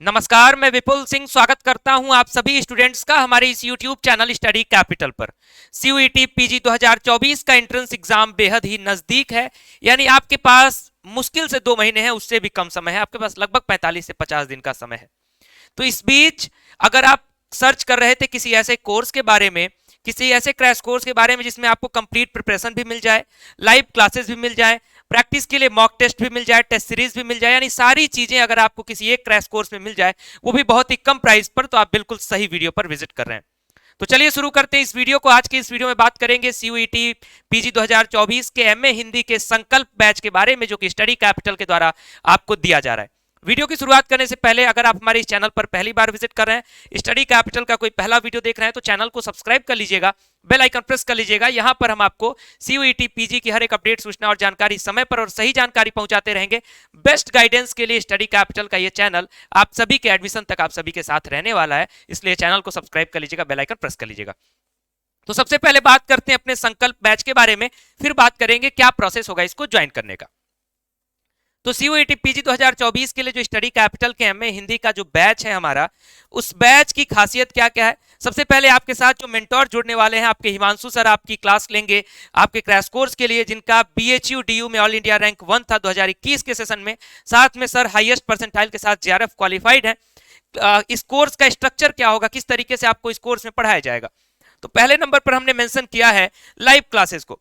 नमस्कार, मैं विपुल सिंह स्वागत करता हूं आप सभी स्टूडेंट्स का हमारे इस YouTube चैनल स्टडी कैपिटल पर। CUET PG 2024 का एंट्रेंस एग्जाम बेहद ही नजदीक है, यानी आपके पास मुश्किल से 2 महीने हैं, उससे भी कम समय है। आपके पास लगभग 45 से 50 दिन का समय है। तो इस बीच अगर आप सर्च कर रहे थे किसी ऐसे कोर्स के बारे में, किसी ऐसे क्रैश कोर्स के बारे में जिसमें आपको कंप्लीट प्रिपरेशन भी मिल जाए, लाइव क्लासेस भी मिल जाए, प्रैक्टिस के लिए मॉक टेस्ट भी मिल जाए, टेस्ट सीरीज भी मिल जाए, यानी सारी चीजें अगर आपको किसी एक क्रैश कोर्स में मिल जाए, वो भी बहुत ही कम प्राइस पर, तो आप बिल्कुल सही वीडियो पर विजिट कर रहे हैं। तो चलिए शुरू करते हैं इस वीडियो को। आज की इस वीडियो में बात करेंगे CUET PG 2024 के MA हिंदी के संकल्प बैच के बारे में, जो कि स्टडी कैपिटल के द्वारा आपको दिया जा रहा है। वीडियो की शुरुआत करने से पहले अगर आप हमारे इस चैनल पर पहली बार विजिट कर रहे हैं, स्टडी कैपिटल का कोई पहला वीडियो देख रहे हैं, तो चैनल को सब्सक्राइब कर लीजिएगा, बेल आइकन प्रेस कर लीजिएगा। यहां पर हम आपको CUET PG की हर एक अपडेट, सूचना और जानकारी समय पर और सही जानकारी पहुंचाते रहेंगे। बेस्ट गाइडेंस के लिए स्टडी कैपिटल का ये चैनल आप सभी के एडमिशन तक आप सभी के साथ रहने वाला है, इसलिए चैनल को सब्सक्राइब कर लीजिएगा, बेल आइकन प्रेस कर लीजिएगा। तो सबसे पहले बात करते हैं अपने संकल्प बैच के बारे में, फिर बात करेंगे क्या प्रोसेस होगा इसको ज्वाइन करने का। तो CUET PG 2024 के लिए जो स्टडी कैपिटल के MA हिंदी का जो बैच है हमारा, उस बैच की खासियत क्या क्या है। सबसे पहले आपके साथ जो मेंटोर जुड़ने वाले हैं, आपके हिमांशु सर आपकी क्लास लेंगे आपके क्रैश कोर्स के लिए, जिनका BHU DU में ऑल इंडिया रैंक 1 था 2021 के सेशन में। साथ में सर हाईएस्ट परसेंटाइल के साथ JRF क्वालिफाइड है। इस कोर्स का स्ट्रक्चर क्या होगा, किस तरीके से आपको इस कोर्स में पढ़ाया जाएगा। तो पहले नंबर पर हमने मेंशन किया है लाइव क्लासेस को।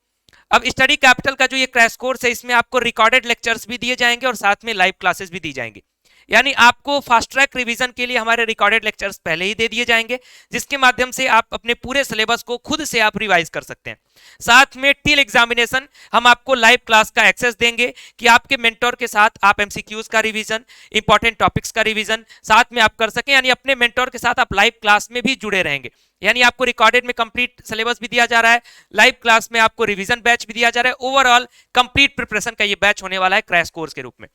अब स्टडी कैपिटल का जो ये क्रैश कोर्स है, इसमें आपको रिकॉर्डेड लेक्चर्स भी दिए जाएंगे और साथ में लाइव क्लासेस भी दी जाएंगी। यानी आपको फास्ट ट्रैक रिवीजन के लिए हमारे रिकॉर्डेड लेक्चर्स पहले ही दे दिए जाएंगे, जिसके माध्यम से आप अपने पूरे सिलेबस को खुद से आप रिवाइज कर सकते हैं। साथ में टिल एग्जामिनेशन हम आपको लाइव क्लास का एक्सेस देंगे कि आपके मेंटोर के साथ आप MCQs का रिवीजन, इंपॉर्टेंट टॉपिक्स का रिवीजन साथ में आप कर सकें। यानी अपने मेंटोर के साथ आप लाइव क्लास में भी जुड़े रहेंगे। यानी आपको रिकॉर्डेड में कंप्लीट सिलेबस भी दिया जा रहा है, लाइव क्लास में आपको रिवीजन बैच भी दिया जा रहा है। ओवरऑल कंप्लीट प्रिपरेशन का ये बैच होने वाला है क्रैश कोर्स के रूप में।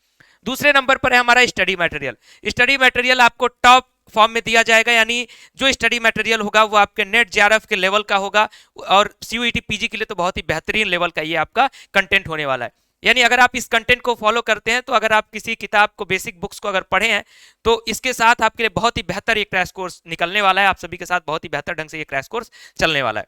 दूसरे नंबर पर है हमारा स्टडी मटेरियल। स्टडी मटेरियल आपको टॉप फॉर्म में दिया जाएगा, यानी जो स्टडी मटेरियल होगा वो आपके नेट JRF के लेवल का होगा, और CUET PG के लिए तो बहुत ही बेहतरीन लेवल का ये आपका कंटेंट होने वाला है। यानी अगर आप इस कंटेंट को फॉलो करते हैं, तो अगर आप किसी किताब को, बेसिक बुक्स को अगर पढ़े हैं, तो इसके साथ आपके लिए बहुत ही बेहतर ये क्रैश कोर्स निकलने वाला है। आप सभी के साथ बहुत ही बेहतर ढंग से ये क्रैश कोर्स चलने वाला है।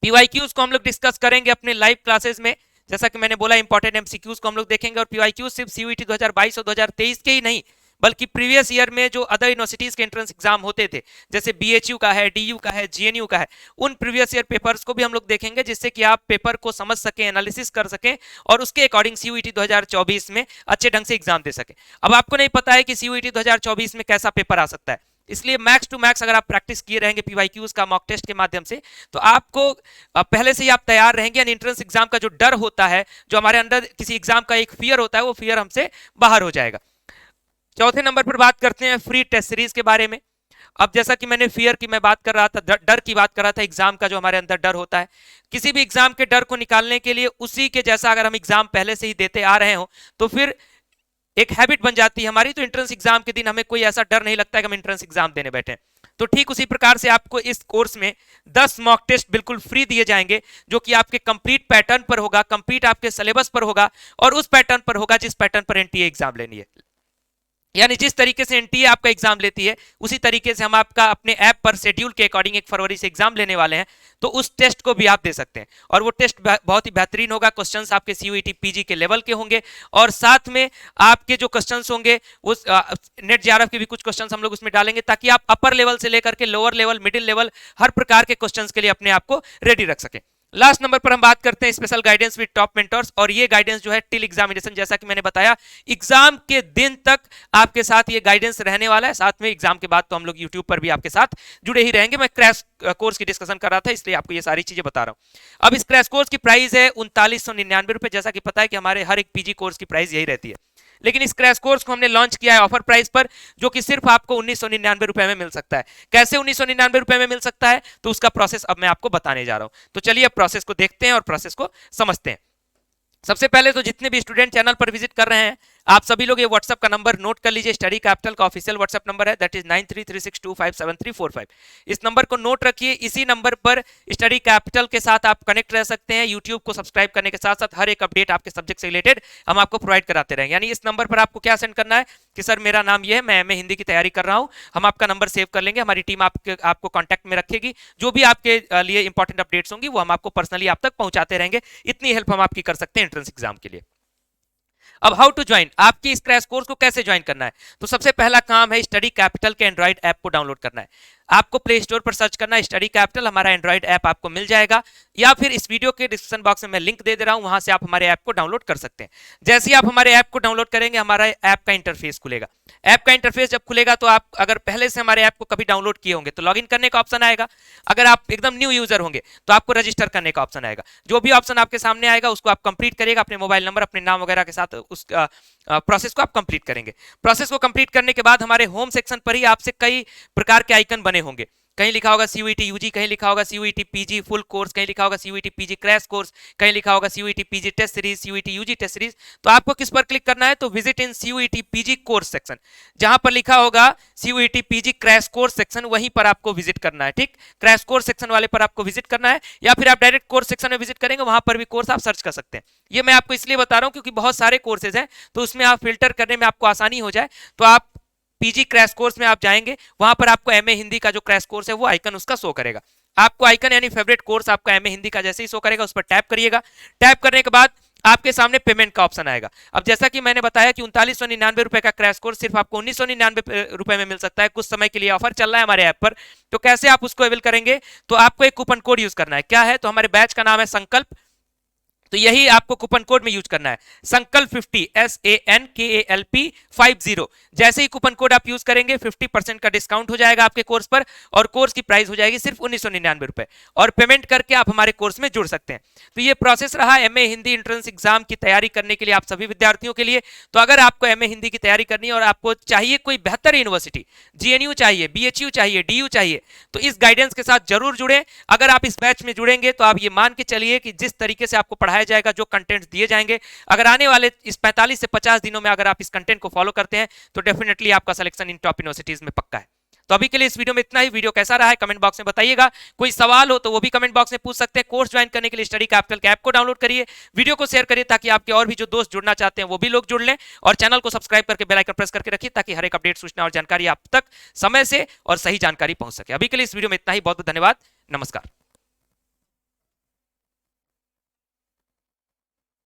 PYQs को हम लोग डिस्कस करेंगे अपने लाइव क्लासेस में। जैसा कि मैंने बोला, इंपॉर्टेंट MCQs को हम लोग देखेंगे, और PYQs सिर्फ CUET 2022 और 2023 के ही नहीं, बल्कि प्रीवियस ईयर में जो अदर यूनिवर्सिटीज के एंट्रेंस एग्जाम होते थे, जैसे BHU का है, DU का है, GNU का है, उन प्रीवियस ईयर पेपर्स को भी हम लोग देखेंगे, जिससे कि आप पेपर को समझ सकें, एनालिसिस कर सकें और उसके अकॉर्डिंग CUET 2024 में अच्छे ढंग से एग्जाम दे सकें। अब आपको नहीं पता है कि CUET 2024 में कैसा पेपर आ सकता है, इसलिए मैक्स टू मैक्स अगर आप प्रैक्टिस किए रहेंगे PYQs का मॉक टेस्ट के माध्यम से, तो आपको पहले से ही आप तैयार रहेंगे। यानी एंट्रेंस एग्जाम का जो डर होता है, जो हमारे अंदर किसी एग्जाम का एक फियर होता है, वो फियर हमसे बाहर हो जाएगा। चौथे नंबर पर बात करते हैं फ्री टेस्ट सीरीज के बारे में। अब जैसा कि मैंने फियर की मैं बात कर रहा था, डर की बात कर रहा था, एग्जाम का जो हमारे अंदर डर होता है, किसी भी एग्जाम के डर को निकालने के लिए उसी के जैसा अगर हम एग्जाम पहले से ही देते आ रहे हो, तो फिर एक हैबिट बन जाती है हमारी। तो एंट्रेंस एग्जाम के दिन हमें कोई ऐसा डर नहीं लगता है कि हम एंट्रेंस एग्जाम देने बैठे। तो ठीक उसी प्रकार से आपको इस कोर्स में 10 मॉक टेस्ट बिल्कुल फ्री दिए जाएंगे, जो कि आपके कंप्लीट पैटर्न पर होगा, कंप्लीट आपके सिलेबस पर होगा, और उस पैटर्न पर होगा जिस पैटर्न पर NTA एग्जाम लेनी है। यानी जिस तरीके से NTA आपका एग्जाम लेती है, उसी तरीके से हम आपका अपने ऐप पर शेड्यूल के अकॉर्डिंग 1 फरवरी से एग्जाम लेने वाले हैं। तो उस टेस्ट को भी आप दे सकते हैं, और वो टेस्ट बहुत ही बेहतरीन होगा। क्वेश्चंस आपके CUET PG के लेवल के होंगे, और साथ में आपके जो क्वेश्चंस होंगे उस नेट JRF के भी कुछ क्वेश्चंस हम लोग उसमें डालेंगे, ताकि आप अपर लेवल से लेकर के लोअर लेवल, मिडिल लेवल, हर प्रकार के क्वेश्चंस के लिए अपने आप को रेडी रख सकें। लास्ट नंबर पर हम बात करते हैं special guidance with top mentors, और ये गाइडेंस जो है टिल एग्जामिनेशन, जैसा कि मैंने बताया, एग्जाम के दिन तक आपके साथ ये गाइडेंस रहने वाला है। साथ में एग्जाम के बाद तो हम लोग यूट्यूब पर भी आपके साथ जुड़े ही रहेंगे। मैं क्रैश कोर्स की डिस्कशन कर रहा था, इसलिए आपको ये सारी चीजें बता रहा हूं। अब इस क्रैश कोर्स की प्राइस है 3999 रुपए। जैसा कि पता है कि हमारे हर एक PG कोर्स की प्राइस यही रहती है, लेकिन इस क्रैश कोर्स को हमने लॉन्च किया है ऑफर प्राइस पर, जो कि सिर्फ आपको 1999 रुपए में मिल सकता है। कैसे 1999 रुपए में मिल सकता है, तो उसका प्रोसेस अब मैं आपको बताने जा रहा हूं। तो चलिए अब प्रोसेस को देखते हैं और प्रोसेस को समझते हैं। सबसे पहले तो जितने भी स्टूडेंट चैनल पर विजिट कर रहे हैं, आप सभी लोग ये व्हाट्सएप का नंबर नोट कर लीजिए, स्टडी कैपिटल का ऑफिशियल व्हाट्सएप नंबर है, दैट इज 9336257345। इस नंबर को नोट रखिए। इसी नंबर पर स्टडी कैपिटल के साथ आप कनेक्ट रह सकते हैं। यूट्यूब को सब्सक्राइब करने के साथ साथ हर एक अपडेट आपके सब्जेक्ट से रिलेटेड हम आपको प्रोवाइड कराते रहेंगे। यानी इस नंबर पर आपको क्या सेंड करना है कि सर मेरा नाम ये है, मैं एमए हिंदी की तैयारी कर रहा हूं, हम आपका नंबर सेव कर लेंगे, हमारी टीम आपको कांटेक्ट में रखेगी, जो भी आपके लिए इंपॉर्टेंट अपडेट्स होंगी वो हम आपको पर्सनली आप तक पहुंचाते रहेंगे। इतनी हेल्प हम आपकी कर सकते हैं एंट्रेंस एग्जाम के लिए। अब हाउ टू ज्वाइन, आपकी इस क्रैश कोर्स को कैसे ज्वाइन करना है, तो सबसे पहला काम है स्टडी कैपिटल के एंड्रॉइड ऐप को डाउनलोड करना है। आपको प्ले स्टोर पर सर्च करना है स्टडी कैपिटल, हमारा एंड्रॉइड ऐप आपको मिल जाएगा, या फिर इस वीडियो के डिस्क्रिप्शन बॉक्स में मैं लिंक दे रहा हूं, वहां से आप हमारे ऐप को डाउनलोड कर सकते हैं। जैसे ही आप हमारे ऐप को डाउनलोड करेंगे हमारा ऐप का इंटरफेस खुलेगा। ऐप का इंटरफेस जब खुलेगा तो आप अगर पहले से हमारे ऐप को कभी डाउनलोड किए होंगे तो लॉगिन करने का ऑप्शन आएगा। अगर आप एकदम न्यू यूजर होंगे तो आपको रजिस्टर करने का ऑप्शन आएगा। जो भी ऑप्शन आपके सामने आएगा उसको आप कंप्लीट करिएगा, अपने मोबाइल नंबर अपने नाम वगैरह के साथ उस प्रोसेस को आप कंप्लीट करेंगे। प्रोसेस को कंप्लीट करने के बाद हमारे होम सेक्शन पर ही आपसे कई प्रकार के आइकन बने होंगे। कहीं लिखा होगा सीयूईटी यूजी, कहीं लिखा होगा सीयूईटी पीजी फुल कोर्स, कहीं लिखा होगा सीयूईटी पीजी क्रैश कोर्स, कहीं लिखा होगा CUET PG test series, CUET UG test series. तो आपको किस पर क्लिक करना है, तो visit in CUET PG course section, जहां पर लिखा होगा CUET PG crash course section, वहीं पर आपको विजिट करना है। ठीक, क्रैश कोर्स सेक्शन वाले पर आपको विजिट करना है, या फिर आप डायरेक्ट कोर्स सेक्शन में विजिट करेंगे, वहां पर भी कोर्स आप सर्च कर सकते हैं। ये मैं आपको इसलिए बता रहा हूं क्योंकि बहुत सारे कोर्सेज हैं, तो उसमें आप फिल्टर करने में आपको आसानी हो जाए। तो आप पीजी क्रैश कोर्स में आप जाएंगे, वहां पर आपको एमए हिंदी का जो क्रैश कोर्स है वो आइकन उसका शो करेगा। आपको आइकन यानी फेवरेट कोर्स आपका एमए हिंदी का जैसे ही शो करेगा उस पर टैप करिएगा। टैप करने के बाद आपके सामने पेमेंट का ऑप्शन आएगा। अब जैसा कि मैंने बताया कि 3999 रुपए का क्रैश कोर्स सिर्फ आपको 1999 रुपए में मिल सकता है। कुछ समय के लिए ऑफर चल रहा है हमारे ऐप पर। तो कैसे आप उसको अवेल करेंगे, तो आपको एक कूपन कोड यूज करना है। क्या है, तो हमारे बैच का नाम है संकल्प, तो यही आपको कूपन कोड में यूज करना है, संकल्प 50 SANKALP 50। जैसे ही कूपन कोड आप यूज करेंगे 50% का डिस्काउंट हो जाएगा आपके कोर्स पर, और कोर्स की प्राइस हो जाएगी सिर्फ 1999 रुपए, और पेमेंट करके आप हमारे कोर्स में जुड़ सकते हैं। तो ये प्रोसेस रहा एमए हिंदी एंट्रेंस एग्जाम की तैयारी करने के लिए आप सभी विद्यार्थियों के लिए। तो अगर आपको एमए हिंदी की तैयारी करनी है और आपको चाहिए कोई बेहतर यूनिवर्सिटी, जीएनयू चाहिए, बीएचयू चाहिए, डीयू चाहिए, तो इस गाइडेंस के साथ जरूर जुड़े। अगर आप इस बैच में जुड़ेंगे तो आप ये मान के चलिए कि जिस तरीके से आपको पढ़ाया जाएगा, जो कंटेंट दिए जाएंगे, अगर आने वाले इस 45 से 50 दिनों में अगर आप इस कंटेंट को फॉलो करते हैं तो डेफिनेटली आपका सिलेक्शन इन टॉप यूनिवर्सिटीज में पक्का है। तो अभी के लिए इस वीडियो में इतना ही। वीडियो कैसा रहा है कमेंट बॉक्स में बताइएगा। कोई सवाल हो तो वो भी कमेंट बॉक्स में पूछ सकते हैं। कोर्स ज्वाइन करने के लिए स्टडी कैपिटल के ऐप को डाउनलोड करिए, वीडियो को शेयर करिए ताकि आपके और भी जो दोस्त जुड़ना चाहते हैं वो भी लोग जुड़ लें, और चैनल को सब्सक्राइब करके बेल आइकन प्रेस करके रखिए ताकि हर एक अपडेट, सूचना और जानकारी आप तक समय से और सही जानकारी पहुंच सके। अभी के लिए इस वीडियो में इतना ही। बहुत बहुत धन्यवाद। नमस्कार।